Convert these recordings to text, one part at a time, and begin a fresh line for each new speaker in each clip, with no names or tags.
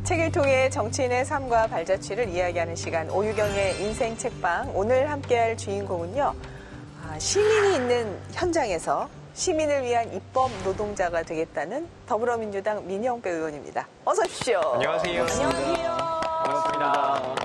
책을 통해 정치인의 삶과 발자취를 이야기하는 시간 오유경의 인생 책방. 오늘 함께할 주인공은요. 시민이 있는 현장에서 시민을 위한 입법 노동자가 되겠다는 더불어민주당 민영배 의원입니다. 어서 오십시오.
안녕하세요.
안녕하세요.
반갑습니다.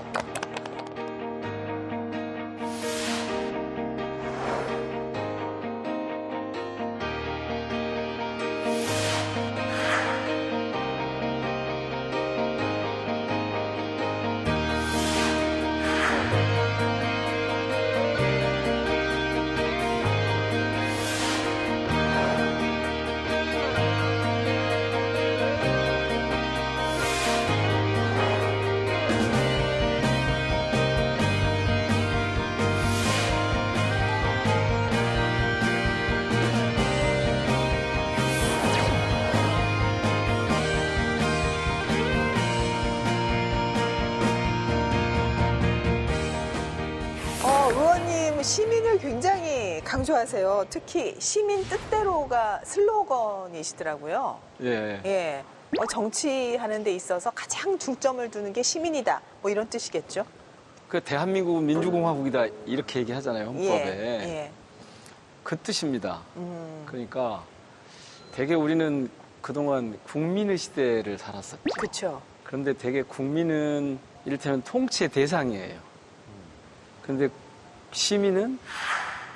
의원님 시민을 굉장히 강조하세요. 특히 시민 뜻대로가 슬로건이시더라고요.
예.
예. 정치하는 데 있어서 가장 중점을 두는 게 시민이다. 뭐 이런 뜻이겠죠?
그 대한민국은 민주공화국이다 이렇게 얘기하잖아요, 헌법에.
예.
그 뜻입니다. 그러니까 되게 우리는 그동안 국민의 시대를 살았었죠.
그렇죠.
그런데 되게 국민은 이를테면 통치의 대상이에요. 그런데 시민은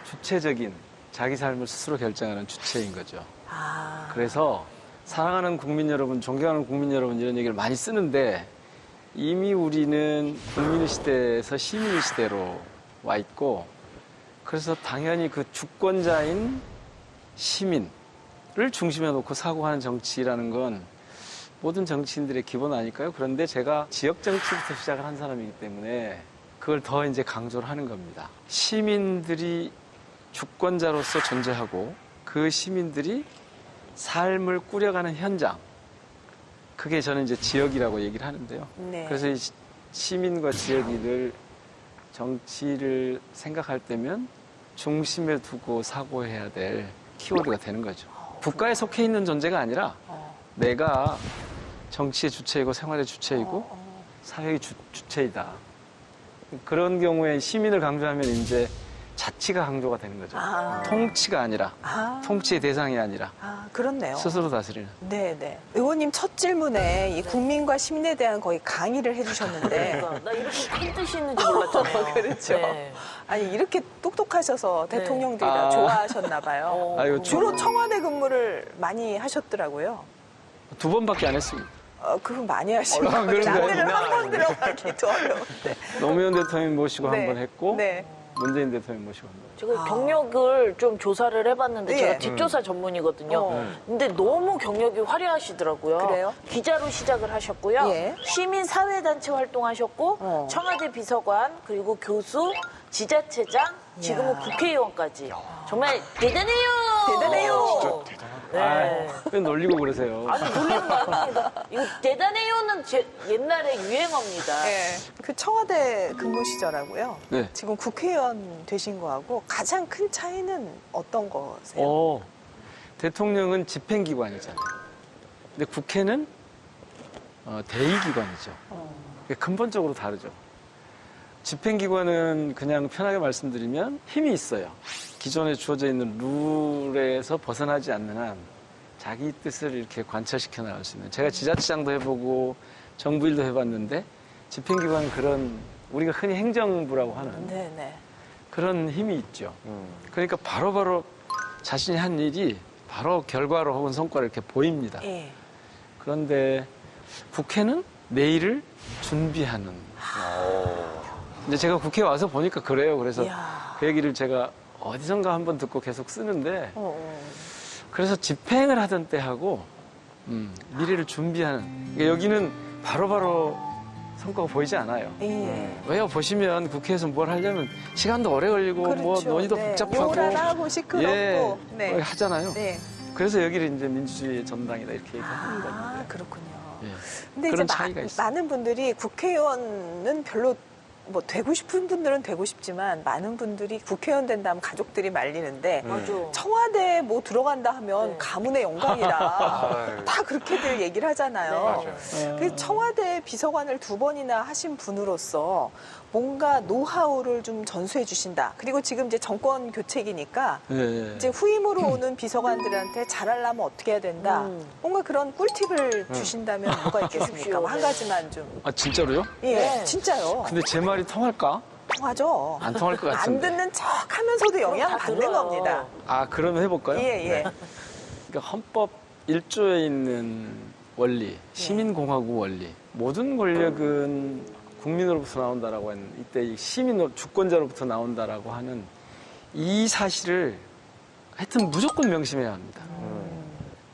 주체적인 자기 삶을 스스로 결정하는 주체인 거죠. 그래서 사랑하는 국민 여러분, 존경하는 국민 여러분 이런 얘기를 많이 쓰는데 이미 우리는 국민의 시대에서 시민의 시대로 와 있고 그래서 당연히 그 주권자인 시민을 중심에 놓고 사고하는 정치라는 건 모든 정치인들의 기본 아닐까요? 그런데 제가 지역 정치부터 시작을 한 사람이기 때문에 그걸 더 이제 강조를 하는 겁니다. 시민들이 주권자로서 존재하고 그 시민들이 삶을 꾸려가는 현장. 그게 저는 이제 지역이라고 얘기를 하는데요.
네.
그래서 이 시민과 지역이 늘 정치를 생각할 때면 중심에 두고 사고해야 될 키워드가 되는 거죠. 국가에 속해 있는 존재가 아니라 내가 정치의 주체이고 생활의 주체이고 사회의 주체이다. 그런 경우에 시민을 강조하면 이제 자치가 강조가 되는 거죠. 통치가 아니라, 통치의 대상이 아니라.
그렇네요.
스스로 다스리는.
네네. 의원님 첫 질문에 이 국민과 시민에 대한 거의 강의를 해주셨는데.
나 이렇게 큰 뜻이 있는지 몰랐잖아요.
그렇죠.
네.
아니, 이렇게 똑똑하셔서 대통령들이 다 좋아하셨나 봐요.
아이고,
주로 청와대 근무를 많이 하셨더라고요.
2번밖에 안 했습니다.
그거 많이 하시고
그런가요?
남들은 한 번 들어가기도 어려운데.
노무현 대통령 모시고
네.
한 번 했고
네.
문재인 대통령 모시고 한 번.
제가 경력을 좀 조사를 해봤는데
예.
제가 뒷조사 전문이거든요. 근데 너무 경력이 화려하시더라고요.
그래요?
기자로 시작을 하셨고요.
예.
시민사회단체 활동하셨고 청와대 비서관 그리고 교수, 지자체장, 지금은 국회의원까지. 정말 대단해요.
대단해요.
네.
왜 놀리고 그러세요?
아니 놀리는 거 아닙니다. 이거 대단해요는 옛날에 유행어입니다.
네. 그 청와대 근무 시절하고요.
네.
지금 국회의원 되신 거하고 가장 큰 차이는 어떤 거세요?
대통령은 집행기관이잖아요. 근데 국회는 대의기관이죠. 근본적으로 다르죠. 집행기관은 그냥 편하게 말씀드리면 힘이 있어요. 기존에 주어져 있는 룰에서 벗어나지 않는 한 자기 뜻을 이렇게 관철시켜 나갈 수 있는. 제가 지자체장도 해보고 정부 일도 해봤는데 집행기관은 그런 우리가 흔히 행정부라고 하는
네네.
그런 힘이 있죠. 그러니까 바로바로 자신이 한 일이 바로 결과로 혹은 성과를 이렇게 보입니다.
예.
그런데 국회는 내일을 준비하는. 근데 제가 국회에 와서 보니까 그래요. 그래서
이야.
그 얘기를 제가 어디선가 한번 듣고 계속 쓰는데 그래서 집행을 하던 때하고 미래를 준비하는. 그러니까 여기는 바로바로 성과가 보이지 않아요.
예.
왜요? 보시면 국회에서 뭘 하려면 시간도 오래 걸리고 뭐
그렇죠.
논의도
네.
복잡하고
요란하고 시끄럽고.
예,
네.
하잖아요.
네.
그래서 여기를 이제 민주주의의 전당이다 이렇게 얘기하는 겁니다.
그렇군요.
예.
근데
그런
이제
차이가 있어요.
많은 분들이 국회의원은 별로 뭐 되고 싶은 분들은 되고 싶지만 많은 분들이 국회의원 된다면 가족들이 말리는데
맞아.
청와대 뭐 들어간다 하면
네.
가문의 영광이다.
아유.
다 그렇게들 얘기를 하잖아요.
맞아요.
그 청와대 비서관을 2번이나 하신 분으로서 뭔가 노하우를 좀 전수해 주신다. 그리고 지금 이제 정권 교체기니까
예.
이제 후임으로 오는 비서관들한테 잘하려면 어떻게 해야 된다. 뭔가 그런 꿀팁을 주신다면 뭐가 있겠습니까? 뭐한 가지만 좀.
아, 진짜로요?
예,
네.
진짜요.
근데 제 말이 통할까?
통하죠.
안 통할 것
안
같은데.
듣는 척 하면서도 영향
다
받는
들어요.
겁니다.
아, 그러면 해볼까요?
예, 예.
그러니까 헌법 1조에 있는 원리, 시민공화국 원리. 모든 권력은 국민으로부터 나온다라고 하는 이때 이 시민 주권자로부터 나온다라고 하는 이 사실을 하여튼 무조건 명심해야 합니다.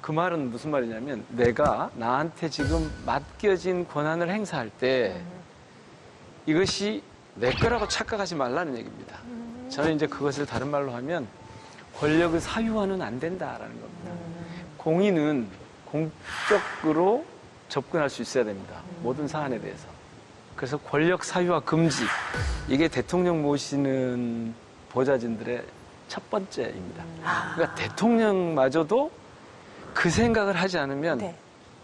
그 말은 무슨 말이냐면 내가 나한테 지금 맡겨진 권한을 행사할 때 이것이 내 거라고 착각하지 말라는 얘기입니다. 저는 이제 그것을 다른 말로 하면 권력을 사유화는 안 된다라는 겁니다. 공인은 공적으로 접근할 수 있어야 됩니다. 모든 사안에 대해서. 그래서 권력 사유화 금지. 이게 대통령 모시는 보좌진들의 첫 번째입니다. 그러니까 대통령마저도 그 생각을 하지 않으면
네.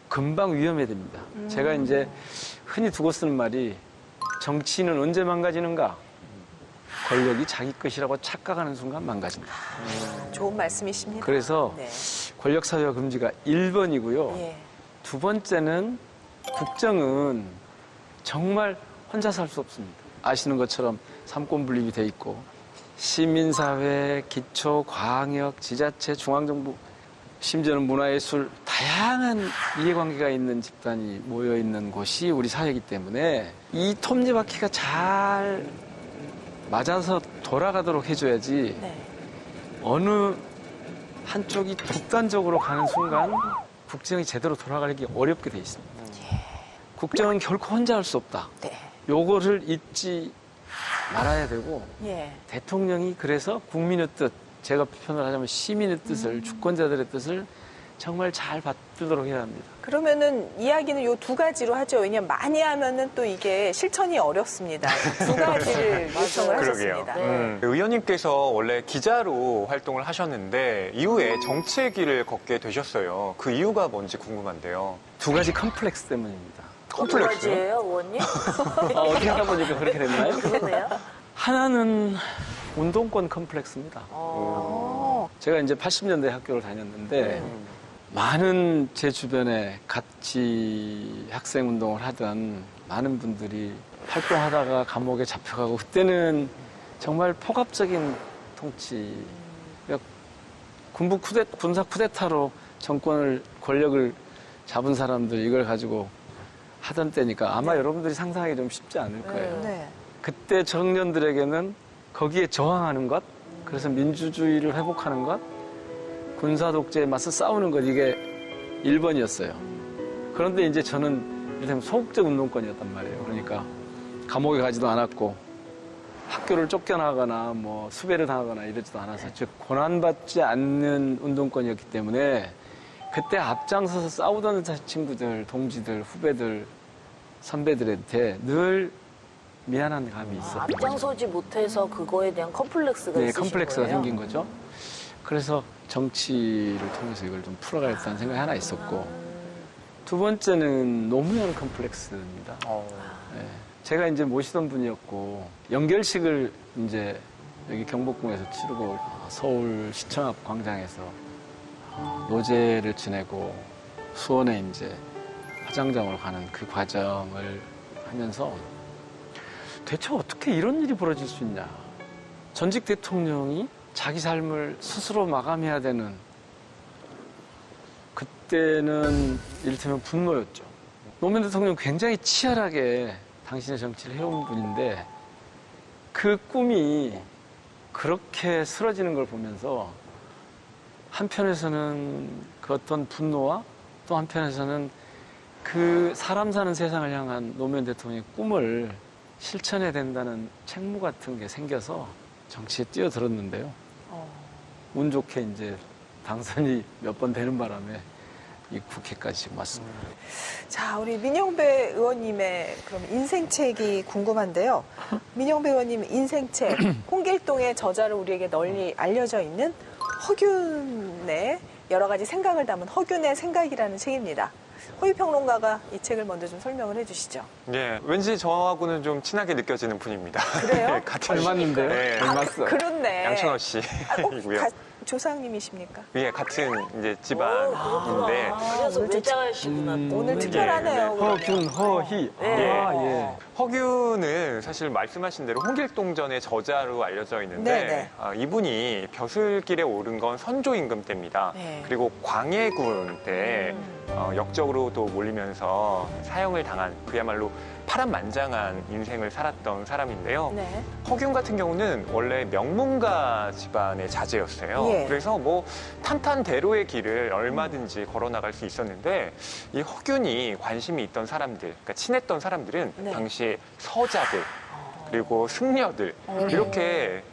금방 위험해집니다. 제가 이제 흔히 두고 쓰는 말이 정치인은 언제 망가지는가? 권력이 자기 것이라고 착각하는 순간 망가집니다.
좋은 말씀이십니다.
그래서
네.
권력 사유화 금지가 1번이고요.
예.
두 번째는 국정은 정말 혼자서 할 수 없습니다. 아시는 것처럼 삼권 분립이 돼 있고 시민사회, 기초, 광역, 지자체, 중앙정부 심지어는 문화예술 다양한 이해관계가 있는 집단이 모여있는 곳이 우리 사회이기 때문에 이 톱니바퀴가 잘 맞아서 돌아가도록 해줘야지
네.
어느 한쪽이 독단적으로 가는 순간 국정이 제대로 돌아가기 어렵게 돼 있습니다. 국정은 결코 혼자 할 수 없다.
네.
요거를 잊지 말아야 되고
예.
대통령이 그래서 국민의 뜻, 제가 표현을 하자면 시민의 뜻을, 주권자들의 뜻을 정말 잘 받들도록 해야 합니다.
그러면은 이야기는 요 2가지로 하죠. 왜냐면 많이 하면은 또 이게 실천이 어렵습니다. 2가지를 요청을
그러게요.
하셨습니다.
네.
의원님께서 원래 기자로 활동을 하셨는데 이후에 정치의 길을 걷게 되셨어요. 그 이유가 뭔지 궁금한데요.
2가지 컴플렉스 때문입니다.
컴플렉스?
가지예요, 의원님?
어떻게 하다 보니까 그렇게 됐나요?
그러네요.
하나는 운동권 컴플렉스입니다.
어.
제가 이제 80년대 학교를 다녔는데 많은 제 주변에 같이 학생 운동을 하던 많은 분들이 활동하다가 감옥에 잡혀가고 그때는 정말 폭압적인 통치, 그러니까 군사 쿠데타로 정권을 권력을 잡은 사람들 이걸 가지고 하던 때니까 아마 여러분들이 상상하기 좀 쉽지 않을 거예요.
네.
그때 청년들에게는 거기에 저항하는 것, 그래서 민주주의를 회복하는 것, 군사 독재에 맞서 싸우는 것, 이게 1번이었어요. 그런데 이제 저는 이를테면 소극적 운동권이었단 말이에요. 그러니까 감옥에 가지도 않았고 학교를 쫓겨나거나 뭐 수배를 당하거나 이러지도 않아서 즉 고난받지 않는 운동권이었기 때문에 그때 앞장서서 싸우던 친구들, 동지들, 후배들, 선배들한테 늘 미안한 감이 있었던 거죠.
앞장서지 못해서 그거에 대한 컴플렉스가
네,
있으신
컴플렉스가
거예요?
생긴 거죠. 그래서 정치를 통해서 이걸 좀 풀어가겠다는 생각이 하나 있었고, 2번째는 노무현 컴플렉스입니다. 네, 제가 이제 모시던 분이었고 연결식을 이제 여기 경복궁에서 치르고 서울시청 앞 광장에서 노제를 지내고 수원에 이제 화장장으로 가는 그 과정을 하면서 대체 어떻게 이런 일이 벌어질 수 있냐. 전직 대통령이 자기 삶을 스스로 마감해야 되는, 그때는 이를테면 분노였죠. 노무현 대통령 굉장히 치열하게 당신의 정치를 해온 분인데 그 꿈이 그렇게 쓰러지는 걸 보면서 한편에서는 그 어떤 분노와 또 한편에서는 그 사람 사는 세상을 향한 노무현 대통령의 꿈을 실천해야 된다는 책무 같은 게 생겨서 정치에 뛰어들었는데요. 운 좋게 이제 당선이 몇 번 되는 바람에 이 국회까지 지금 왔습니다.
자, 우리 민영배 의원님의 그럼 인생책이 궁금한데요. 민영배 의원님 인생책 홍길동의 저자로 우리에게 널리 알려져 있는 허균의 여러 가지 생각을 담은 허균의 생각이라는 책입니다. 호위 평론가가 이 책을 먼저 좀 설명을 해주시죠.
예, 왠지 저하고는 좀 친하게 느껴지는 분입니다.
그래요?
네, 같은
닮았는데요?
네,
닮았어.
그렇네.
양천호 씨이고요.
조상님이십니까?
예, 같은 이제
아,
집안인데
그래서
오늘 좀
외자시구나.
오늘 특별하네요.
네.
허균, 허희.
네.
아, 예.
허균은 사실 말씀하신 대로 홍길동전의 저자로 알려져 있는데
네네.
이분이 벼슬길에 오른 건 선조 임금 때입니다.
네.
그리고 광해군 때 역적으로 또 몰리면서 사형을 당한 그야말로 파란만장한 인생을 살았던 사람인데요.
네.
허균 같은 경우는 원래 명문가 집안의 자제였어요.
예.
그래서 뭐 탄탄대로의 길을 얼마든지 걸어 나갈 수 있었는데 이 허균이 관심이 있던 사람들, 그러니까 친했던 사람들은
네.
당시 서자들 그리고 승려들 이렇게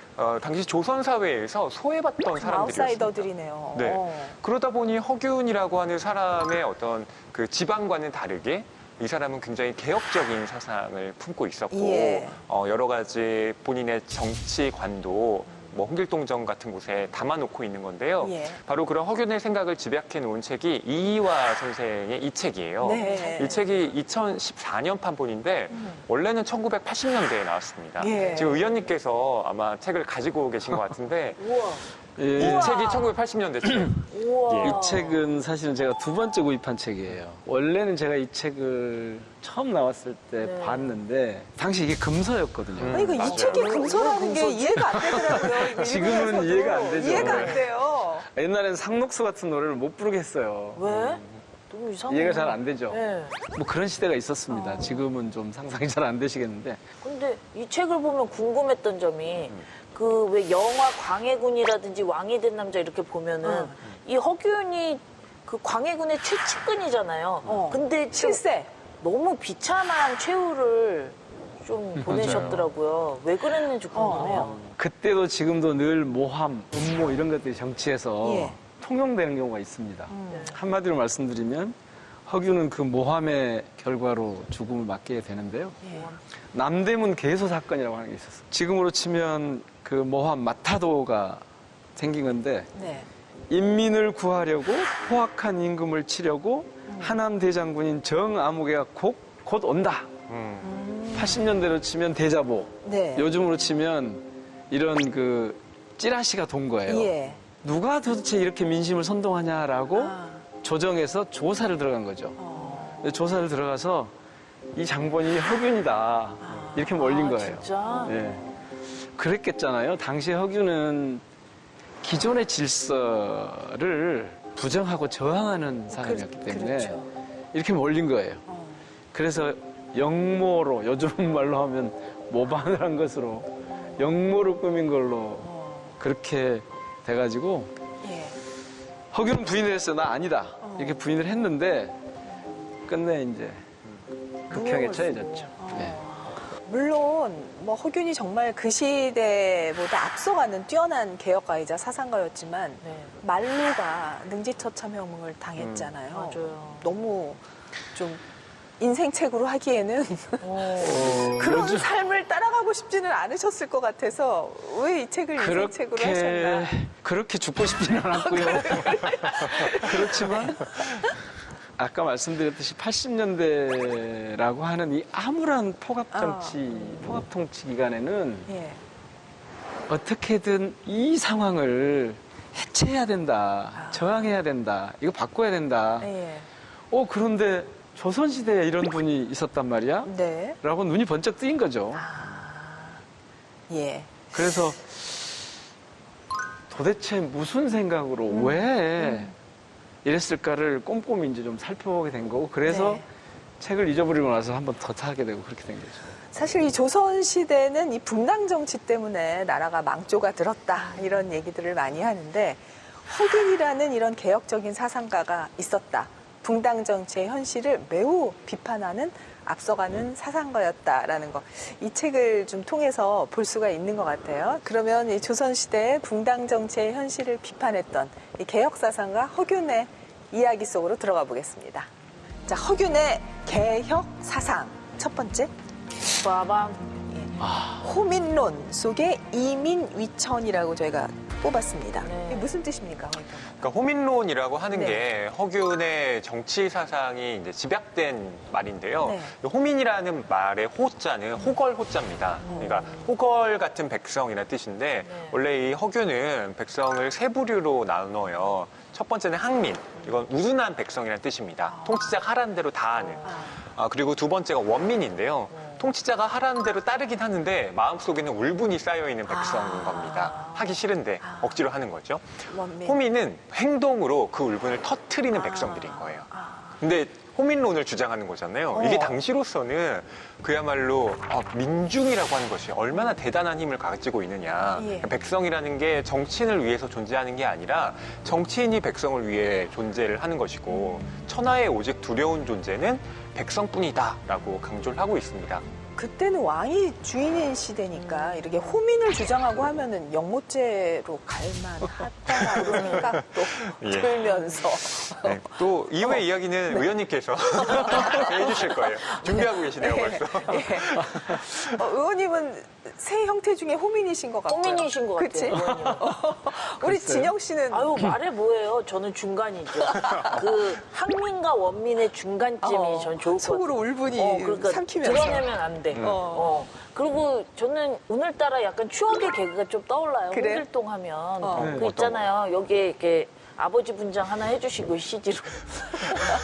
당시 조선 사회에서 소외받던 사람들이었습니다.
아웃사이더들이네요.
네. 그러다 보니 허균이라고 하는 사람의 어떤 그 지방과는 다르게 이 사람은 굉장히 개혁적인 사상을 품고 있었고
예.
여러 가지 본인의 정치관도 뭐 홍길동전 같은 곳에 담아놓고 있는 건데요.
예.
바로 그런 허균의 생각을 집약해 놓은 책이 이희화 선생의 이 책이에요.
네.
이 책이 2014년 판본인데 원래는 1980년대에 나왔습니다.
예.
지금 의원님께서 아마 책을 가지고 계신 것 같은데
우와.
이
예.
책이 1980년대 책.
우와.
예.
이 책은 사실은 제가 두 번째 구입한 책이에요. 원래는 제가 이 책을 처음 나왔을 때
네.
봤는데 당시 이게 금서였거든요.
아니, 이거 이
맞아요.
책이 금서라는 게 이해가 안 되더라고요. 이거
지금은
읽으면서도
이해가 안 되죠.
이해가 안
네.
돼요.
옛날엔 상록수 같은 노래를 못 부르겠어요.
왜? 너무 이상해.
이해가 잘 안 되죠.
네.
뭐 그런 시대가 있었습니다. 지금은 좀 상상이 잘 안 되시겠는데.
근데 이 책을 보면 궁금했던 점이 그 왜 영화 광해군이라든지 왕이 된 남자 이렇게 보면은 이 허균이 그 광해군의 최측근이잖아요. 근데 좀
실세.
너무 비참한 최후를 좀 보내셨더라고요. 왜 그랬는지 궁금해요.
그때도 지금도 늘 모함, 음모 이런 것들이 정치에서
예.
통용되는 경우가 있습니다. 한마디로 말씀드리면 허균은 그 모함의 결과로 죽음을 맞게 되는데요.
예.
남대문 개소 사건이라고 하는 게 있었어요. 지금으로 치면 그 모함 마타도가 생긴 건데
네.
인민을 구하려고 포악한 임금을 치려고 하남 대장군인 정아무개가 곧 온다. 80년대로 치면 대자보,
네.
요즘으로 치면 이런 그 찌라시가 돈 거예요.
예.
누가 도대체 이렇게 민심을 선동하냐라고
아.
조정해서 조사를 들어간 거죠.
어.
조사를 들어가서 이 장본이 허균이다 이렇게 몰린 거예요.
진짜?
예. 그랬겠잖아요. 당시 허균은 기존의 질서를 부정하고 저항하는 사람이었기 때문에
그렇죠.
이렇게 몰린 거예요. 그래서 영모로 요즘 말로 하면 모반을 한 것으로 영모로 꾸민 걸로 그렇게 돼가지고
예.
허균은 부인을 했어요. 나 아니다. 이렇게 부인을 했는데 끝내 이제 극형에 처해졌죠. 네.
물론 뭐 허균이 정말 그 시대보다 앞서가는 뛰어난 개혁가이자 사상가였지만
네.
만루가 능지처참형을 당했잖아요.
맞아요.
너무 좀 인생책으로 하기에는
어.
그런 삶을 따라가고 싶지는 않으셨을 것 같아서 왜 이 책을 인생책으로 하셨나?
그렇게 죽고 싶지는 않았고요. 그렇지만 아까 말씀드렸듯이 80년대라고 하는 이 암울한 포갑 통치 기간에는
예.
어떻게든 이 상황을 해체해야 된다. 저항해야 된다. 이거 바꿔야 된다.
예.
그런데 조선시대에 이런 분이 있었단 말이야?
네.
라고 눈이 번쩍 뜨인 거죠.
예.
그래서 도대체 무슨 생각으로 왜 이랬을까를 꼼꼼히 이제 좀 살펴보게 된 거고, 그래서
네.
책을 잊어버리고 나서 한번 더 타게 되고 그렇게 된 거죠.
사실 이 조선시대는 이 분당 정치 때문에 나라가 망조가 들었다 이런 얘기들을 많이 하는데 허균이라는 이런 개혁적인 사상가가 있었다. 분당 정치의 현실을 매우 비판하는 앞서가는 사상가였다라는 거. 이 책을 좀 통해서 볼 수가 있는 것 같아요. 그러면 이 조선시대의 분당 정치의 현실을 비판했던 이 개혁사상가 허균의 이야기 속으로 들어가 보겠습니다. 자, 허균의 개혁사상. 첫 번째.
빠밤.
호민론 속의 이민위천이라고 저희가 뽑았습니다.
네.
이게 무슨 뜻입니까, 허경환?
그러니까 호민론이라고 하는
네.
게 허균의 정치 사상이 이제 집약된 말인데요.
네.
호민이라는 말의 호자는 호걸 호자입니다. 그러니까 호걸 같은 백성이라는 뜻인데
네.
원래 이 허균은 백성을 세 부류로 나눠요. 첫 번째는 항민, 이건 우둔한 백성이라는 뜻입니다. 통치자가 하라는 대로 다 하는. 그리고 두 번째가 원민인데요. 통치자가 하라는 대로 따르긴 하는데 마음속에는 울분이 쌓여있는 백성인 겁니다. 하기 싫은데 억지로 하는 거죠.
원민.
호민은 행동으로 그 울분을 터트리는 백성들인 거예요. 근데 호민론을 주장하는 거잖아요. 이게 당시로서는 그야말로 민중이라고 하는 것이 얼마나 대단한 힘을 가지고 있느냐.
예.
백성이라는 게 정치인을 위해서 존재하는 게 아니라 정치인이 백성을 위해 존재를 하는 것이고 천하의 오직 두려운 존재는 백성뿐이다라고 강조를 하고 있습니다.
그때는 왕이 주인인 시대니까 이렇게 호민을 주장하고 하면은 영모죄로 갈만하다 그런 생각도
예.
들면서
네, 또 이후의 이야기는 의원님께서 해주실 거예요. 준비하고 계시네요, 벌써.
예. 의원님은 새 형태 중에 호민이신 것 같아요.
호민이신 것 같아요,
그치?
의원님은.
우리 진영 씨는
아유, 말해 뭐예요. 저는 중간이죠. 그 항민과 원민의 중간쯤이 전 좋을 것 같아요.
속으로 울분이
그러니까
삼키면서.
드러내면 안 돼. 그리고 저는 오늘따라 약간 추억의 개그가 좀 떠올라요.
그래요?
홍길동 하면.
네.
그 있잖아요. 여기에 이렇게 아버지 분장 하나 해주시고 CG로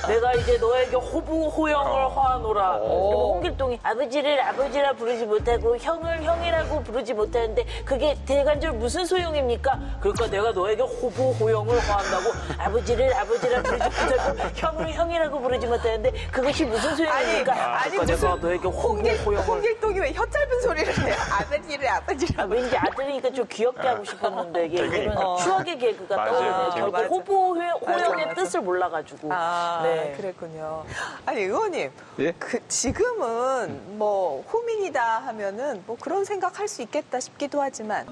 내가 이제 너에게 호부 호영을 화하노라. 그리고 홍길동이 아버지를 아버지라 부르지 못하고 형을 형이라고 부르지 못하는데 그게 대간절 무슨 소용입니까? 그러니까 내가 너에게 호부 호영을 화한다고 아버지를 아버지라 부르지 못하고 형을 형이라고 부르지 못하는데 그것이 무슨 소용입니까?
아니
그러니까
무슨
내가 너에게 호부 호영을
홍길동이 왜 혀 짧은 소리를 해요? 아버지를 아버지라고.
왠지 아들이니까 좀 귀엽게 하고 싶었는데 이게
개그니까.
추억의 개그가
맞아요.
떠오르네요. 결국
맞아.
호부 호영의
맞아.
뜻을 몰라가지고.
네. 그랬군요. 아니, 의원님.
예?
지금은 뭐, 호민이다 하면은 뭐 그런 생각할 수 있겠다 싶기도 하지만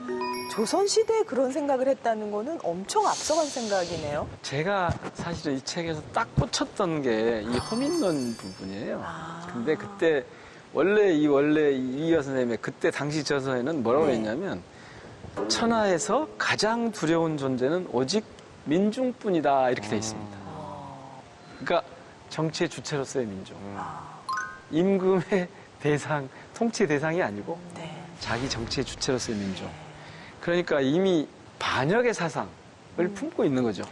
조선시대에 그런 생각을 했다는 거는 엄청 앞서간 생각이네요.
제가 사실은 이 책에서 딱 꽂혔던 게 이 호민론 부분이에요. 근데 그때 원래 이이여 선생님의 그때 당시 저서에는 뭐라고
네.
했냐면 천하에서 가장 두려운 존재는 오직 민중뿐이다 이렇게 돼 있습니다. 그러니까 정치의 주체로서의 민중. 임금의 대상, 통치의 대상이 아니고
네.
자기 정치의 주체로서의 민중. 그러니까 이미 반역의 사상을 품고 있는 거죠.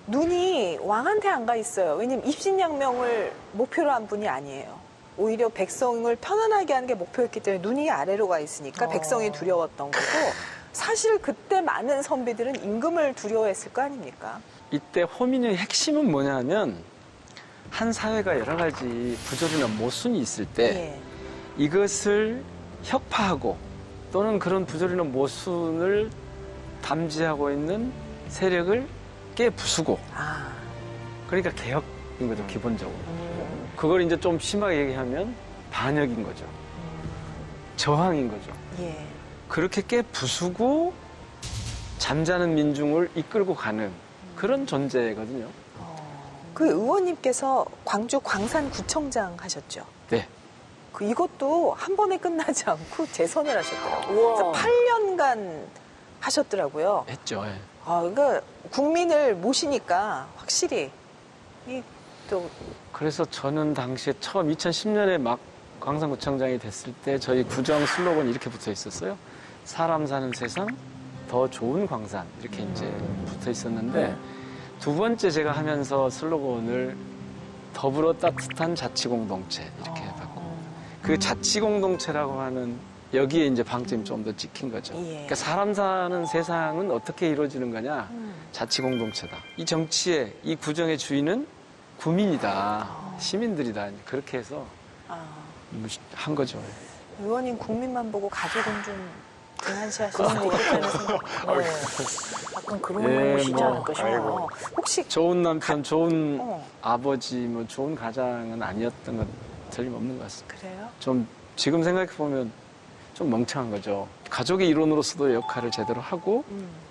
눈이 왕한테 안 가 있어요. 왜냐면 입신양명을 목표로 한 분이 아니에요. 오히려 백성을 편안하게 하는 게 목표였기 때문에 눈이 아래로 가 있으니까 백성이 두려웠던 거고 사실 그때 많은 선비들은 임금을 두려워했을 거 아닙니까?
이때 호민의 핵심은 뭐냐면 한 사회가 여러 가지 부조리나 모순이 있을 때
예.
이것을 혁파하고 또는 그런 부조리나 모순을 담지하고 있는 세력을 깨부수고 그러니까 개혁인 거죠, 기본적으로. 그걸 이제 좀 심하게 얘기하면 반역인 거죠. 저항인 거죠.
예.
그렇게 깨부수고 잠자는 민중을 이끌고 가는 그런 존재거든요.
그 의원님께서 광주 광산구청장 하셨죠?
네.
이것도 한 번에 끝나지 않고 재선을 하셨더라고요.
우와.
그래서 8년간 하셨더라고요.
했죠. 예.
그러니까 국민을 모시니까 확실히 또
그래서 저는 당시에 처음 2010년에 막 광산구청장이 됐을 때 저희 구정 슬로건이 이렇게 붙어 있었어요. 사람 사는 세상 더 좋은 광산 이렇게 이제 붙어 있었는데 두 번째 제가 하면서 슬로건을 더불어 따뜻한 자치공동체 이렇게 바꿨고 그 자치공동체라고 하는 여기에 이제 방점이 좀 더 찍힌 거죠.
예.
그러니까 사람 사는 세상은 어떻게 이루어지는 거냐? 자치공동체다. 이 정치의 이 구정의 주인은 구민이다. 시민들이다. 그렇게 해서 한 거죠.
의원님 국민만 보고 가족은 좀 등한시하시는 것 같다는 생각.
네. 약간 그런
예,
것이지
뭐,
않을까 싶어요.
혹시
좋은 남편, 좋은
어.
아버지, 뭐 좋은 가장은 아니었던 건 틀림없는 것 같습니다.
그래요?
좀 지금 생각해 보면 좀 멍청한 거죠. 가족의 일원으로서도 역할을 제대로 하고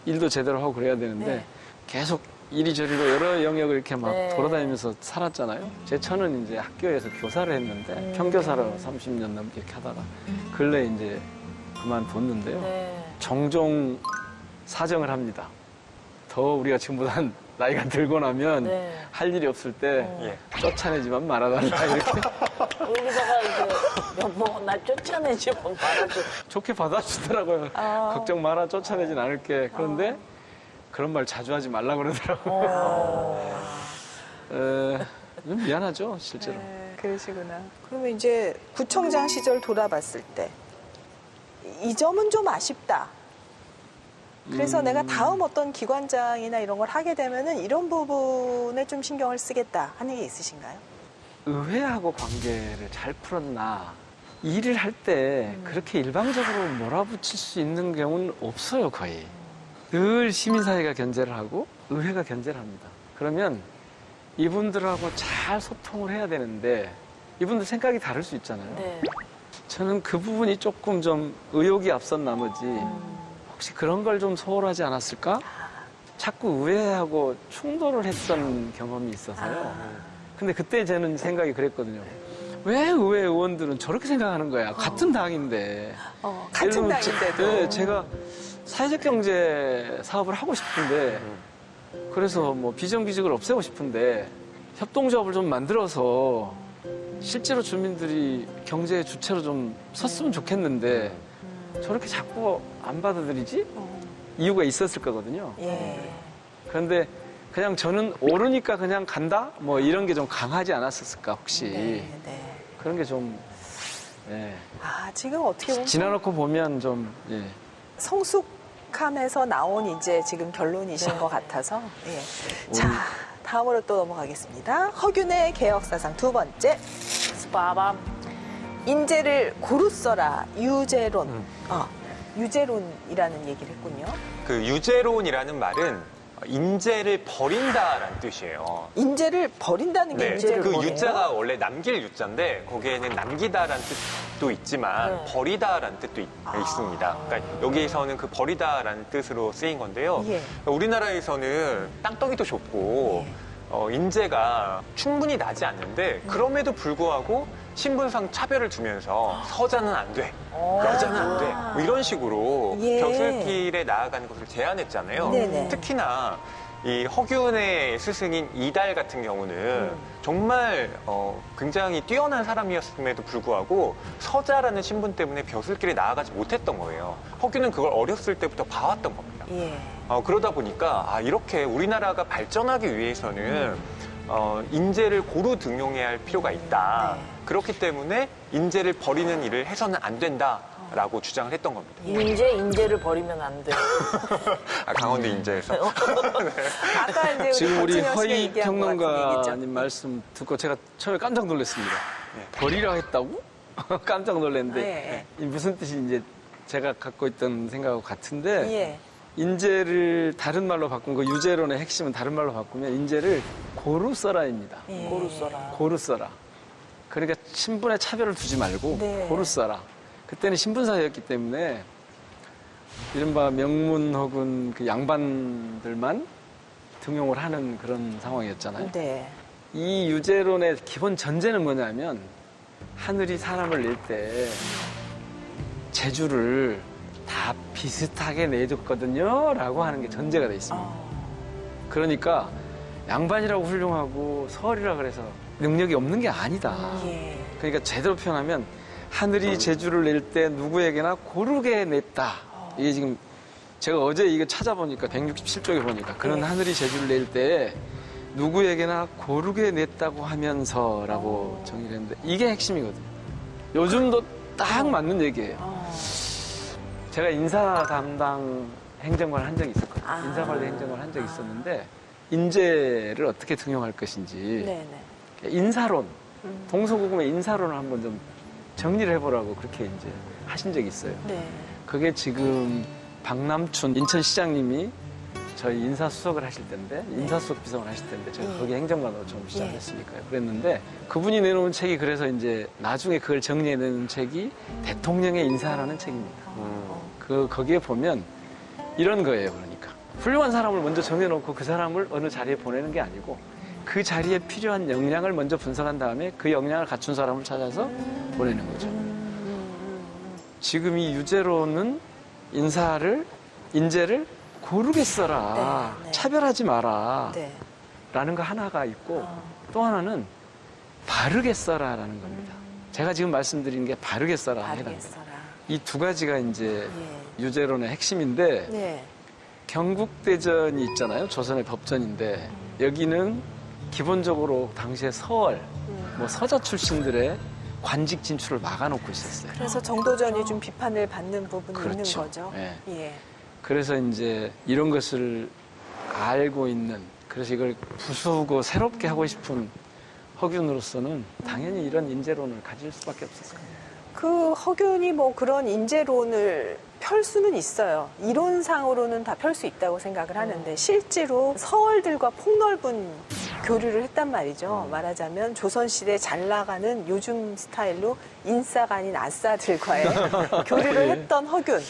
일도 제대로 하고 그래야 되는데
네.
계속 이리저리로 여러 영역을 이렇게 막
네.
돌아다니면서 살았잖아요. 제 처는 이제 학교에서 교사를 했는데 평교사로 30년 넘게 이렇게 하다가 근래 이제 그만뒀는데요.
네.
종종 사정을 합니다. 더 우리가 지금보다 나이가 들고 나면
네.
할 일이 없을 때
예.
쫓아내지만 말아달라 이렇게
여기다가 이제 나 쫓아내지만 말아줘.
좋게 받아주더라고요. 걱정 마라, 쫓아내진 않을게. 그런데 그런 말 자주 하지 말라 그러더라고요. 좀 미안하죠, 실제로.
네, 그러시구나. 그러면 이제 구청장 시절 돌아봤을 때 이 점은 좀 아쉽다. 그래서 내가 다음 어떤 기관장이나 이런 걸 하게 되면은 이런 부분에 좀 신경을 쓰겠다 하는 게 있으신가요?
의회하고 관계를 잘 풀었나. 일을 할 때 그렇게 일방적으로 몰아붙일 수 있는 경우는 없어요, 거의. 늘 시민사회가 견제를 하고 의회가 견제를 합니다. 그러면 이분들하고 잘 소통을 해야 되는데 이분들 생각이 다를 수 있잖아요.
네.
저는 그 부분이 조금 좀 의욕이 앞선 나머지 혹시 그런 걸 좀 소홀하지 않았을까? 자꾸 의회하고 충돌을 했던 경험이 있어서요. 근데 그때 저는 생각이 그랬거든요. 왜 의회 의원들은 저렇게 생각하는 거야? 같은 당인데.
같은
예를 들면
당인데도.
네, 제가 사회적 경제 사업을 하고 싶은데 그래서 뭐 비정규직을 없애고 싶은데 협동조합을 좀 만들어서 실제로 주민들이 경제의 주체로 좀 섰으면 좋겠는데 저렇게 자꾸 안 받아들이지? 이유가 있었을 거거든요.
예.
그런데 그냥 저는 오르니까 그냥 간다? 뭐 이런 게 좀 강하지 않았었을까, 혹시.
네, 네.
그런 게 좀, 예.
아, 지금 어떻게 보면
지나놓고 보면 좀, 예.
성숙함에서 나온 이제 지금 결론이신 것 같아서. 예. 자, 다음으로 또 넘어가겠습니다. 허균의 개혁사상 두 번째.
스파밤.
인재를 고루 써라. 유재론. 유재론이라는 얘기를 했군요.
그 유재론이라는 말은 인재를 버린다라는 뜻이에요.
인재를 버린다는 게
네,
유재를
그
뭐예요?
유자가 원래 남길 유자인데 거기에는 남기다라는 뜻도 있지만
네.
버리다라는 뜻도 있습니다. 그러니까 여기에서는 그 버리다라는 뜻으로 쓰인 건데요.
예.
우리나라에서는 땅덩이도 좁고 인재가 충분히 나지 않는데 그럼에도 불구하고 신분상 차별을 두면서 서자는 안 돼, 여자는 안 돼, 뭐 이런 식으로
예.
벼슬길에 나아가는 것을 제안했잖아요.
네네.
특히나 이 허균의 스승인 이달 같은 경우는 정말 굉장히 뛰어난 사람이었음에도 불구하고 서자라는 신분 때문에 벼슬길에 나아가지 못했던 거예요. 허균은 그걸 어렸을 때부터 봐왔던 겁니다.
예.
그러다 보니까 이렇게 우리나라가 발전하기 위해서는 인재를 고루 등용해야 할 필요가 있다.
네.
그렇기 때문에 인재를 버리는 일을 해서는 안 된다라고 주장을 했던 겁니다.
인재를 버리면 안 돼.
강원도 인재에서.
아까 이제
지금 우리
박진영 씨가
허이
얘기한 것 같은 얘기죠.
평론가님 말씀 듣고 제가 처음에 깜짝 놀랐습니다.
네.
버리라 했다고? 깜짝 놀랐는데
네.
이 무슨 뜻이 이제 제가 갖고 있던 생각하고 같은데
예.
인재를 다른 말로 바꾼 거 유재론의 핵심은 다른 말로 바꾸면 인재를 고루 써라입니다.
예.
고루 써라.
고루 써라. 그러니까 신분에 차별을 두지 말고
네.
고루 써라. 그때는 신분사회였기 때문에 이른바 명문 혹은 그 양반들만 등용을 하는 그런 상황이었잖아요.
네.
이 유재론의 기본 전제는 뭐냐면 하늘이 사람을 낼 때 재주를 다 비슷하게 내줬거든요 라고 하는 게 전제가 돼 있습니다. 그러니까 양반이라고 훌륭하고 서얼이라 그래서 능력이 없는 게 아니다.
예.
그러니까 제대로 표현하면 하늘이 재주를 낼 때 누구에게나 고르게 냈다. 이게 지금 제가 어제 이거 찾아보니까 167쪽에 보니까 그런
네.
하늘이 재주를 낼 때 누구에게나 고르게 냈다고 하면서라고 정의를 했는데 이게 핵심이거든요. 요즘도 딱 맞는 얘기예요. 제가 인사 담당 행정관을 한 적이 있었거든요. 인사관리 행정관을 한 적이 있었는데 인재를 어떻게 등용할 것인지
네네.
인사론, 동서고금의 인사론을 한번 좀 정리를 해보라고 그렇게 이제 하신 적이 있어요.
네.
그게 지금 박남춘 인천시장님이 저희 인사수석을 하실 때인데 인사수석 비서관 하실 때인데 제가 거기 행정관으로 처음 시작했으니까요. 그랬는데 그분이 내놓은 책이 그래서 이제 나중에 그걸 정리해내는 책이 대통령의 인사라는 책입니다. 거기에 보면 이런 거예요. 그러니까 훌륭한 사람을 먼저 정해놓고 그 사람을 어느 자리에 보내는 게 아니고 그 자리에 필요한 역량을 먼저 분석한 다음에 그 역량을 갖춘 사람을 찾아서 보내는 거죠. 지금 이 유재로는 인재를 고르게 써라.
네, 네.
차별하지 마라.
네.
라는 거 하나가 있고 또 하나는 바르게 써라라는 겁니다. 제가 지금 말씀드리는 게 바르게 써라
바르게
해당합니다.
써라.
이 두 가지가 이제
예.
유제론의 핵심인데
네.
경국대전이 있잖아요. 조선의 법전인데 여기는 기본적으로 당시에 서얼, 뭐 서자 출신들의 관직 진출을 막아놓고 있었어요.
그래서 정도전이 좀 비판을 받는 부분이 있는
그렇죠.
거죠.
예.
예.
그래서 이제 이런 것을 알고 있는, 그래서 이걸 부수고 새롭게 하고 싶은 허균으로서는 당연히 이런 인재론을 가질 수밖에 없었을 거예요.
그 허균이 뭐 그런 인재론을 펼 수는 있어요. 이론상으로는 다 펼 수 있다고 생각을 하는데 실제로 서얼들과 폭넓은 교류를 했단 말이죠. 말하자면 조선시대 잘 나가는 요즘 스타일로 인싸가 아닌 아싸들과의 교류를 했던 허균.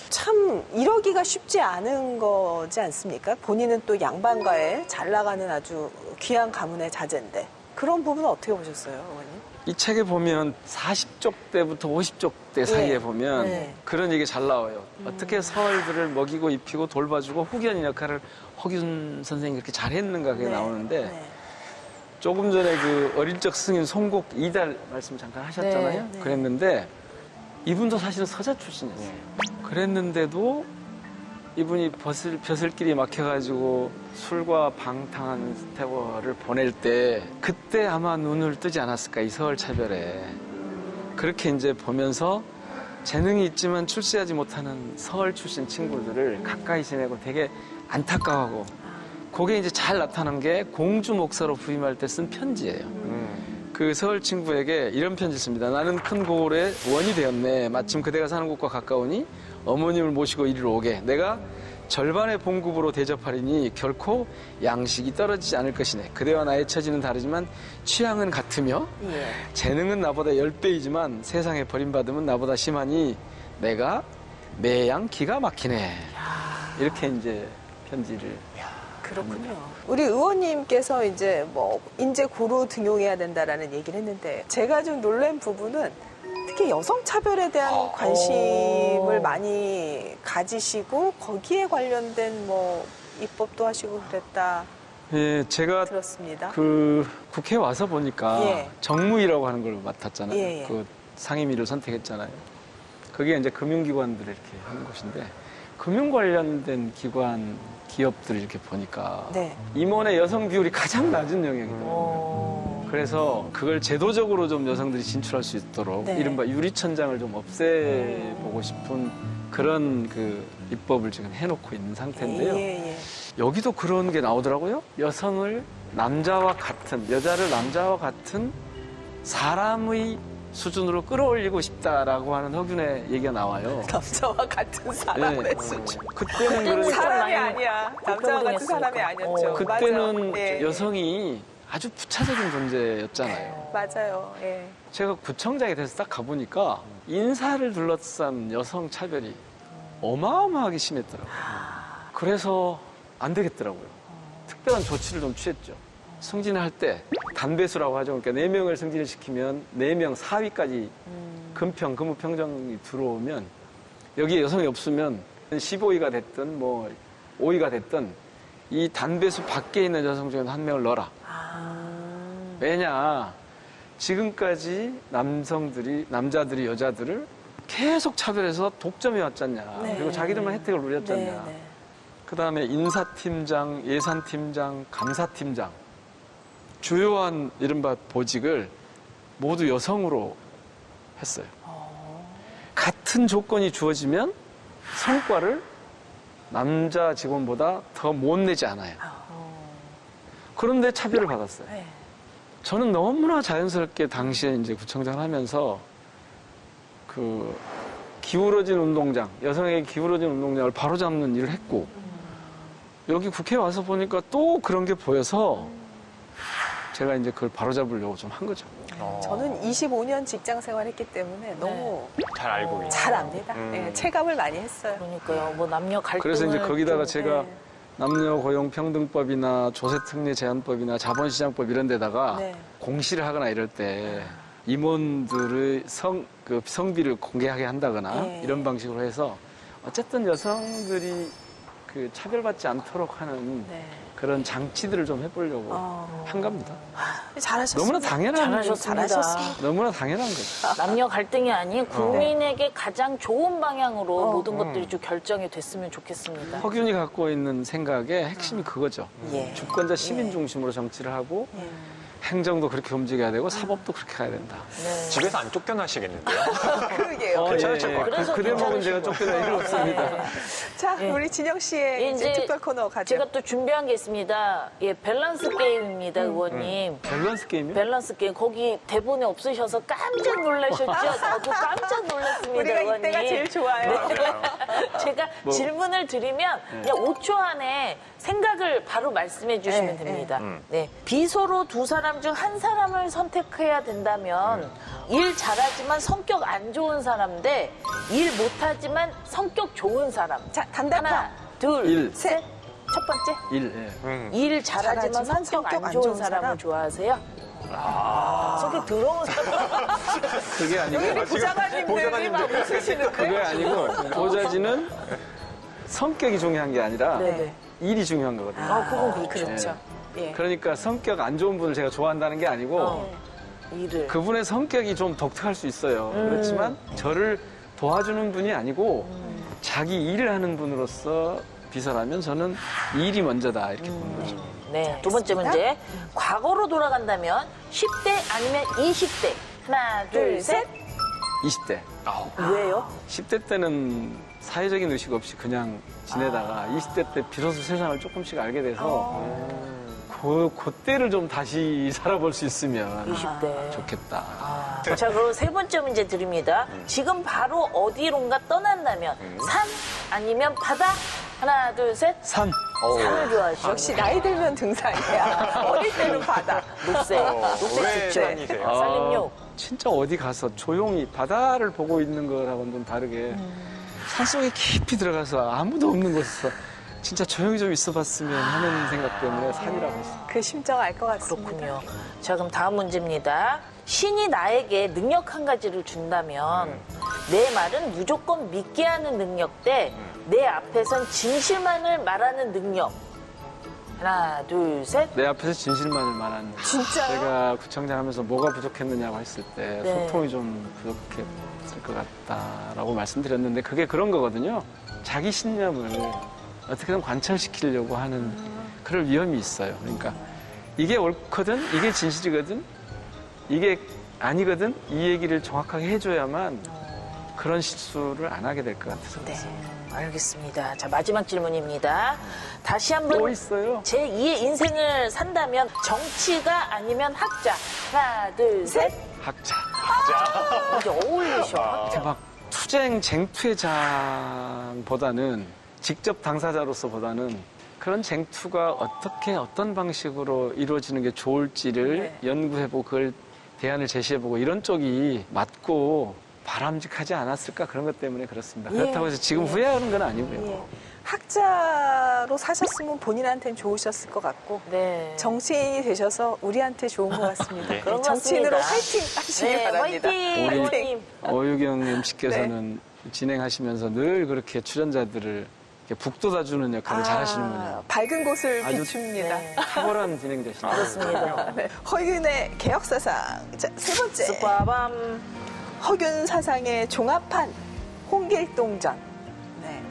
참 이러기가 쉽지 않은 거지 않습니까? 본인은 또 양반가의 잘 나가는 아주 귀한 가문의 자제인데 그런 부분은 어떻게 보셨어요, 어머님?
이 책에 보면 40쪽 때부터 50쪽 때 사이에
예.
보면
네.
그런 얘기 잘 나와요. 어떻게 서얼들을 먹이고 입히고 돌봐주고 후견 역할을 허균 선생님이 그렇게 잘했는가 그게
네.
나오는데
네.
조금 전에 그 어릴 적 승인 송곡 이달 말씀 잠깐 하셨잖아요.
네.
그랬는데 이분도 사실은 서자 출신이었어요. 그랬는데도 이분이 벼슬길이 막혀가지고 술과 방탕한 세월을 보낼 때 그때 아마 눈을 뜨지 않았을까, 이 서울 차별에. 그렇게 이제 보면서 재능이 있지만 출세하지 못하는 서울 출신 친구들을 가까이 지내고 되게 안타까워하고 그게 이제 잘 나타난 게 공주 목사로 부임할 때 쓴 편지예요. 그 서울 친구에게 이런 편지 씁니다. 나는 큰 고을에 원이 되었네. 마침 그대가 사는 곳과 가까우니 어머님을 모시고 이리로 오게. 내가 절반의 봉급으로 대접하리니 결코 양식이 떨어지지 않을 것이네. 그대와 나의 처지는 다르지만 취향은 같으며
예.
재능은 나보다 10배이지만 세상에 버림받음은 나보다 심하니 내가 매양 기가 막히네. 이렇게 이제 편지를.
그렇군요. 우리 의원님께서 이제 뭐 인재 고루 등용해야 된다라는 얘기를 했는데 제가 좀 놀란 부분은 특히 여성 차별에 대한 관심을 많이 가지시고 거기에 관련된 뭐 입법도 하시고 그랬다
예, 제가
들었습니다.
그 국회에 와서 보니까
예.
정무위라고 하는 걸 맡았잖아요.
예, 예.
그 상임위를 선택했잖아요. 그게 이제 금융기관들을 이렇게 하는 곳인데 금융 관련된 기관 기업들을 이렇게 보니까
네.
임원의 여성 비율이 가장 낮은 영역이더라고요. 그래서 그걸 제도적으로 좀 여성들이 진출할 수 있도록
네.
이른바 유리천장을 좀 없애보고 싶은 그런 그 입법을 지금 해놓고 있는 상태인데요.
예, 예.
여기도 그런 게 나오더라고요. 여성을 남자와 같은, 여자를 남자와 같은 사람의 수준으로 끌어올리고 싶다라고 하는 허균의 얘기가 나와요.
남자와 같은 사람의
네.
수준.
그때는 그러니까
사람이 아니야. 남자와 같은 사람이 아니었죠.
그때는
맞아. 예, 예.
여성이 아주 부차적인 존재였잖아요.
맞아요. 예.
제가 구청장이 돼서 딱 가보니까 인사를 둘러싼 여성 차별이 어마어마하게 심했더라고요. 그래서 안 되겠더라고요. 특별한 조치를 좀 취했죠. 승진할 때 단배수라고 하죠. 그러니까 4명을 승진을 시키면 4명 4위까지 금평, 근무평정이 들어오면 여기에 여성이 없으면 15위가 됐든 뭐 5위가 됐든 이 단배수 밖에 있는 여성 중에 한 명을 넣어라. 왜냐, 지금까지 남자들이 여자들을 계속 차별해서 독점해 왔잖냐.
네.
그리고 자기들만 혜택을 누렸잖냐.
네, 네.
그 다음에 인사팀장, 예산팀장, 감사팀장. 주요한 이른바 보직을 모두 여성으로 했어요. 같은 조건이 주어지면 성과를 남자 직원보다 더 못 내지 않아요. 그런데 차별을 받았어요.
네.
저는 너무나 자연스럽게 당시에 이제 구청장을 하면서 그 기울어진 운동장, 여성에게 기울어진 운동장을 바로잡는 일을 했고 여기 국회에 와서 보니까 또 그런 게 보여서 제가 이제 그걸 바로잡으려고 좀 한 거죠.
저는 25년 직장 생활했기 때문에 너무
잘 알고 있는.
잘 압니다. 예, 체감을 많이 했어요.
그러니까요. 뭐 남녀 갈등을
그래서 이제 거기다가
좀,
제가
네.
남녀고용평등법이나 조세특례제한법이나 자본시장법 이런 데다가
네.
공시를 하거나 이럴 때 임원들의 성비를 공개하게 한다거나
네.
이런 방식으로 해서 어쨌든 여성들이 그 차별받지 않도록 하는
네.
그런 장치들을 좀 해보려고 한 겁니다.
잘하셨습니다.
너무나 당연한
잘하셨습니다.
너무나 당연한 거죠.
남녀 갈등이 아닌 국민에게 가장 좋은 방향으로 모든 것들이 좀 결정이 됐으면 좋겠습니다.
허균이 갖고 있는 생각의 핵심이 그거죠.
예.
주권자 시민 중심으로 정치를 하고 행정도 그렇게 움직여야 되고 사법도 그렇게 가야 된다.
네.
집에서 안 쫓겨나시겠는데요?
그러게요.
괜찮으실 것 같아요.
그래서
그 대목은 제가
괜찮으실
쫓겨날 일 없습니다.
네.
자, 우리 진영 씨의 이제 특별 코너 가죠.
제가 또 준비한 게 있습니다. 예, 밸런스 게임입니다, 의원님.
밸런스 게임이요?
밸런스 게임. 거기 대본에 없으셔서 깜짝 놀라셨죠? 저도 깜짝 놀랐습니다,
우리가
의원님.
이때가 제일 좋아요.
제가 질문을 드리면 그냥 5초 안에 생각을 바로 말씀해 주시면
네,
됩니다. 네. 비서로 두 사람 중 한 사람을 선택해야 된다면 일 잘하지만 성격 안 좋은 사람 대 일 못하지만 성격 좋은 사람.
자, 단답형.
하나, 둘,
일.
셋. 첫 번째. 일 잘하지만
잘하지만
성격 안 좋은 사람을 좋아하세요? 성격 더러운 사람.
그게 아니고
우리 부장관님들이 막 웃으시는데.
그게 아니고 보좌진은 성격이 중요한 게 아니라
네네.
일이 중요한 거거든요.
아, 그건
그렇죠. 예.
그러니까 성격 안 좋은 분을 제가 좋아한다는 게 아니고
일을.
그분의 성격이 좀 독특할 수 있어요. 그렇지만 저를 도와주는 분이 아니고 자기 일을 하는 분으로서 비서라면 저는 일이 먼저다 이렇게 보는 거죠.
네. 두 번째 문제. 과거로 돌아간다면 10대 아니면 20대? 하나, 둘, 셋.
20대.
왜요?
10대 때는 사회적인 의식 없이 그냥 지내다가 20대 때 비로소 세상을 조금씩 알게 돼서 그때를 좀 다시 살아볼 수 있으면
20대.
좋겠다.
자, 그럼 세 번째 문제 드립니다. 지금 바로 어디론가 떠난다면 산 아니면 바다? 하나, 둘, 셋.
산.
산을 좋아하시죠?
역시 나이 들면 등산이야. 어릴 때는 바다.
녹색. 녹색
왜
좋죠.
산이세요?
산림욕.
진짜 어디 가서 조용히 바다를 보고 있는 거랑은 좀 다르게 산속에 깊이 들어가서 아무도 없는 곳에서 진짜 조용히 좀 있어봤으면 하는 생각 때문에 산이라고 했어요.
그 심정 알 것 같습니다.
그렇군요. 자, 그럼 다음 문제입니다. 신이 나에게 능력 한 가지를 준다면 내 말은 무조건 믿게 하는 능력 대 내 앞에선 진실만을 말하는 능력. 하나, 둘, 셋.
내 앞에서 진실만을 말하는.
진짜요?
제가 구청장 하면서 뭐가 부족했느냐고 했을 때
네.
소통이 좀 부족했을 것 같다라고 말씀드렸는데 그게 그런 거거든요. 자기 신념을 어떻게든 관철시키려고 하는 그럴 위험이 있어요. 그러니까 이게 옳거든, 이게 진실이거든, 이게 아니거든 이 얘기를 정확하게 해줘야만 그런 실수를 안 하게 될 것 같아서.
네. 알겠습니다. 자, 마지막 질문입니다. 다시 한번
또 있어요?
제2의 인생을 산다면 정치가 아니면 학자. 하나, 둘, 셋.
학자.
이제 어울리셔. 학자.
막 투쟁 쟁투회장보다는 직접 당사자로서보다는 그런 쟁투가 어떻게 어떤 방식으로 이루어지는 게 좋을지를 연구해보고 그걸 대안을 제시해보고 이런 쪽이 맞고 바람직하지 않았을까 그런 것 때문에 그렇습니다. 그렇다고 해서 지금 후회하는 건 아니고요.
예. 학자로 사셨으면 본인한테는 좋으셨을 것 같고
네.
정치인이 되셔서 우리한테 좋은 것 같습니다.
예.
그런 것
정치인으로
같습니다.
화이팅 하시기
네,
바랍니다.
화이팅,
우리-
의원님.
오유경 MC께서는 진행하시면서 늘 그렇게 출연자들을 이렇게 북돋아주는 역할을 잘하시는군요.
밝은 곳을
아주-
비춥니다.
네.
탁월한 진행자시네요.
그렇습니다.
네. 허균의 개혁사상. 자, 세 번째.
스파밤.
허균 사상의 종합판 홍길동전. 네.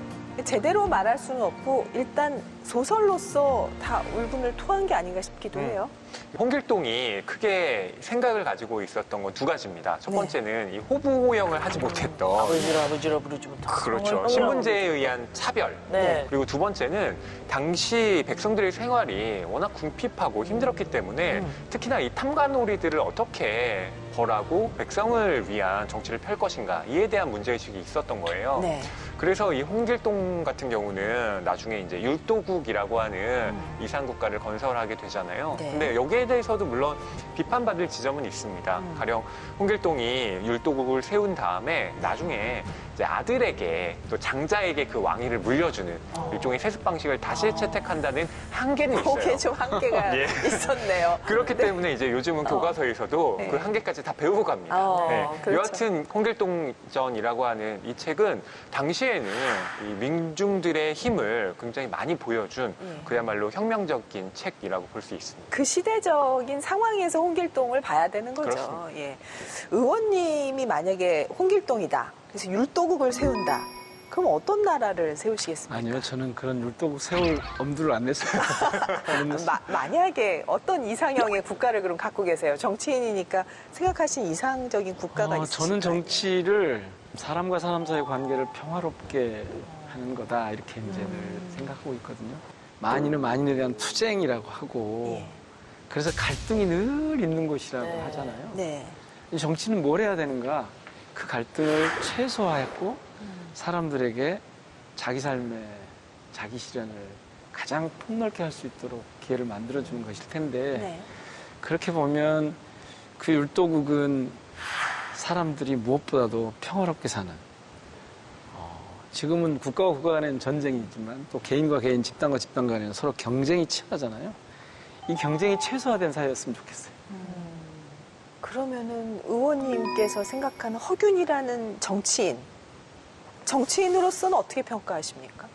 제대로 말할 수는 없고 일단 소설로서 다 울분을 토한 게 아닌가 싶기도 해요.
홍길동이 크게 생각을 가지고 있었던 건 두 가지입니다. 첫
네.
번째는 이 호부호영을 하지 못했던
아버지라 부르지 못하고.
그렇죠. 신분제에 의한 차별.
네.
그리고 두 번째는 당시 백성들의 생활이 워낙 궁핍하고 힘들었기 때문에 특히나 이 탐관오리들을 어떻게 벌하고 백성을 위한 정치를 펼 것인가 이에 대한 문제의식이 있었던 거예요.
네.
그래서 이 홍길동 같은 경우는 나중에 이제 율도국이라고 하는 이산국가를 건설하게 되잖아요.
네.
근데 여기에 대해서도 물론 비판받을 지점은 있습니다. 가령 홍길동이 율도국을 세운 다음에 나중에 이제 이제 아들에게 또 장자에게 그 왕위를 물려주는 일종의 세습 방식을 다시 채택한다는 한계는 있어요.
그게 좀 한계가
예.
있었네요.
그렇게 때문에 이제 요즘은 교과서에서도
네.
그 한계까지 다 배우고 갑니다. 네.
그렇죠.
여하튼 홍길동전이라고 하는 이 책은 당시에는 이 민중들의 힘을 굉장히 많이 보여준 그야말로 혁명적인 책이라고 볼 수 있습니다.
그 시대적인 상황에서 홍길동을 봐야 되는 거죠.
그렇습니다.
예. 의원님이 만약에 홍길동이다. 그래서 율도국을 세운다. 그럼 어떤 나라를 세우시겠습니까?
아니요, 저는 그런 율도국 세울 엄두를 안 냈어요.
만약에 어떤 이상형의 국가를 그럼 갖고 계세요? 정치인이니까 생각하신 이상적인 국가가 있으실까요?
저는 정치를 사람과 사람 사이의 관계를 평화롭게 하는 거다 이렇게 이제 늘 생각하고 있거든요. 만인은 만인에 대한 투쟁이라고 하고
예.
그래서 갈등이 늘 있는 곳이라고
네.
하잖아요.
네.
정치는 뭘 해야 되는가? 그 갈등을 최소화했고 사람들에게 자기 삶의 자기 실현을 가장 폭넓게 할 수 있도록 기회를 만들어주는 것일 텐데
네.
그렇게 보면 그 율도국은 사람들이 무엇보다도 평화롭게 사는 지금은 국가와 국가 간에는 전쟁이지만 또 개인과 개인, 집단과 집단 간에는 서로 경쟁이 치열하잖아요. 이 경쟁이 최소화된 사회였으면 좋겠어요.
그러면은 의원님께서 생각하는 허균이라는 정치인으로서는 어떻게 평가하십니까?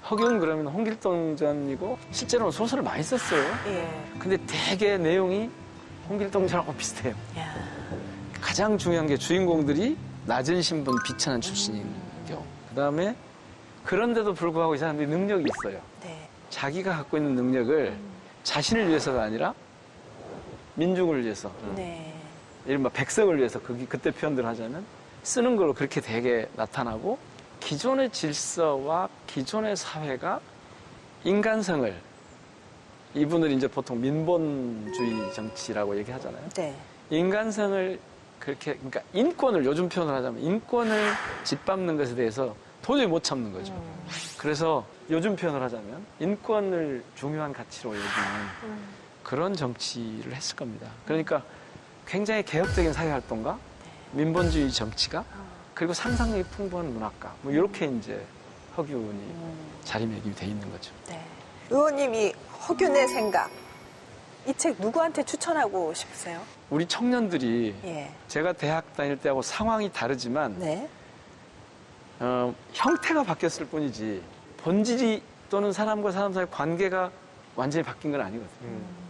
허균 그러면 홍길동전이고 실제로는 소설을 많이 썼어요.
예.
근데 되게 내용이 홍길동전하고 비슷해요.
야.
가장 중요한 게 주인공들이 낮은 신분 비천한 출신인 경우. 그 다음에 그런데도 불구하고 이 사람들이 능력이 있어요.
네.
자기가 갖고 있는 능력을 자신을 위해서가 아니라 민중을 위해서,
네.
이른바 백성을 위해서 그때 표현들 하자면 쓰는 걸로 그렇게 되게 나타나고 기존의 질서와 기존의 사회가 인간성을 이분을 이제 보통 민본주의 정치라고 얘기하잖아요.
네.
인간성을 그렇게 그러니까 인권을 요즘 표현을 하자면 인권을 짓밟는 것에 대해서 도저히 못 참는 거죠. 그래서 요즘 표현을 하자면 인권을 중요한 가치로 여기는 그런 정치를 했을 겁니다. 그러니까 굉장히 개혁적인 사회활동가, 민본주의 정치가, 그리고 상상력이 풍부한 문학가, 뭐 이렇게 이제 허균이 자리매김이 돼 있는 거죠.
네. 의원님이 허균의 생각, 이 책 누구한테 추천하고 싶으세요?
우리 청년들이
예.
제가 대학 다닐 때하고 상황이 다르지만
네.
형태가 바뀌었을 뿐이지 본질이 또는 사람과 사람 사이의 관계가 완전히 바뀐 건 아니거든요.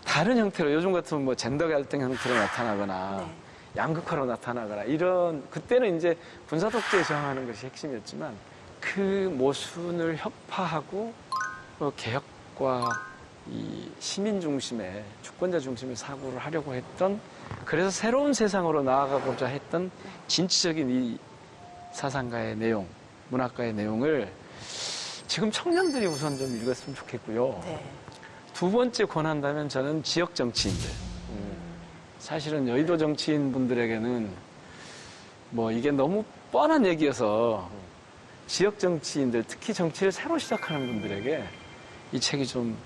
다른 형태로 요즘 같으면 뭐 젠더 갈등 형태로 나타나거나
네.
양극화로 나타나거나 이런 그때는 이제 군사 독재에 저항하는 것이 핵심이었지만 그 모순을 혁파하고 개혁과 이 시민 중심의 주권자 중심의 사고를 하려고 했던 그래서 새로운 세상으로 나아가고자 했던 진취적인 이 사상가의 내용, 문학가의 내용을 지금 청년들이 우선 좀 읽었으면 좋겠고요.
네.
두 번째 권한다면 저는 지역 정치인들. 사실은 여의도 정치인분들에게는 뭐 이게 너무 뻔한 얘기여서 지역 정치인들, 특히 정치를 새로 시작하는 분들에게 이 책이 좀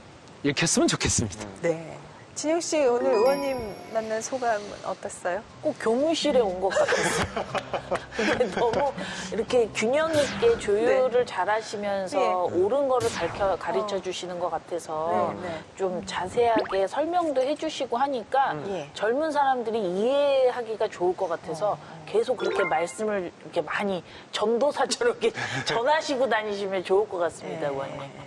읽혔으면 좋겠습니다.
네. 진영 씨 오늘 의원님 만난 소감은 어땠어요?
꼭 교무실에 온 것 같았어요. 근데 너무 이렇게 균형 있게 조율을 잘 하시면서
네.
옳은 거를 가르쳐 주시는 것 같아서
네, 네.
좀 자세하게 설명도 해주시고 하니까
예.
젊은 사람들이 이해하기가 좋을 것 같아서 계속 그렇게 말씀을 이렇게 많이 전도사처럼 이렇게 전하시고 다니시면 좋을 것 같습니다, 의원님.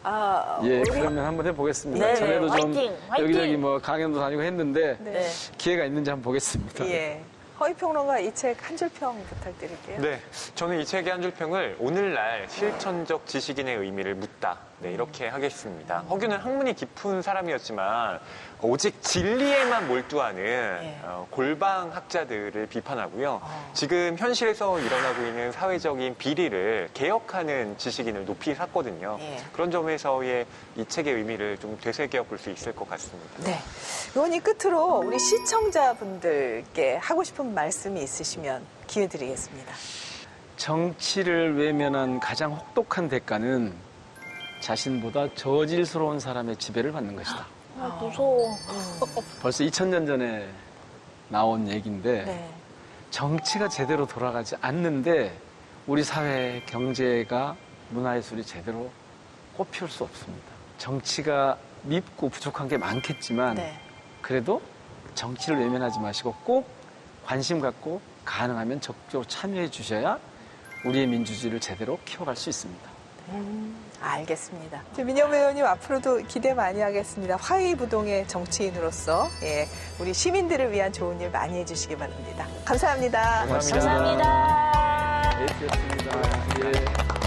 아,
예,
우리
그러면 한번 해보겠습니다.
네,
전에도 좀
화이팅, 화이팅!
여기저기 뭐 강연도 다니고 했는데
네.
기회가 있는지 한번 보겠습니다.
예. 허위평론가 이 책 한 줄 평 부탁드릴게요.
네, 저는 이 책의 한 줄 평을 오늘날 실천적 지식인의 의미를 묻다. 네, 이렇게 하겠습니다. 허균은 학문이 깊은 사람이었지만 오직 진리에만 몰두하는 골방학자들을 비판하고요. 지금 현실에서 일어나고 있는 사회적인 비리를 개혁하는 지식인을 높이 샀거든요.
예.
그런 점에서의 이 책의 의미를 좀 되새겨 볼 수 있을 것 같습니다.
네. 의원님 끝으로 우리 시청자분들께 하고 싶은 말씀이 있으시면 기회 드리겠습니다.
정치를 외면한 가장 혹독한 대가는 자신보다 저질스러운 사람의 지배를 받는 것이다.
아, 무서워.
벌써 2000년 전에 나온 얘기인데
네.
정치가 제대로 돌아가지 않는데 우리 사회, 경제가, 문화예술이 제대로 꽃피울 수 없습니다. 정치가 밉고 부족한 게 많겠지만
네.
그래도 정치를 외면하지 마시고 꼭 관심 갖고 가능하면 적극적으로 참여해 주셔야 우리의 민주주의를 제대로 키워갈 수 있습니다.
알겠습니다. 민영 의원님 앞으로도 기대 많이 하겠습니다. 화의부동의 정치인으로서 예, 우리 시민들을 위한 좋은 일 많이 해주시기 바랍니다. 감사합니다.
감사합니다.
에이스였습니다. 예.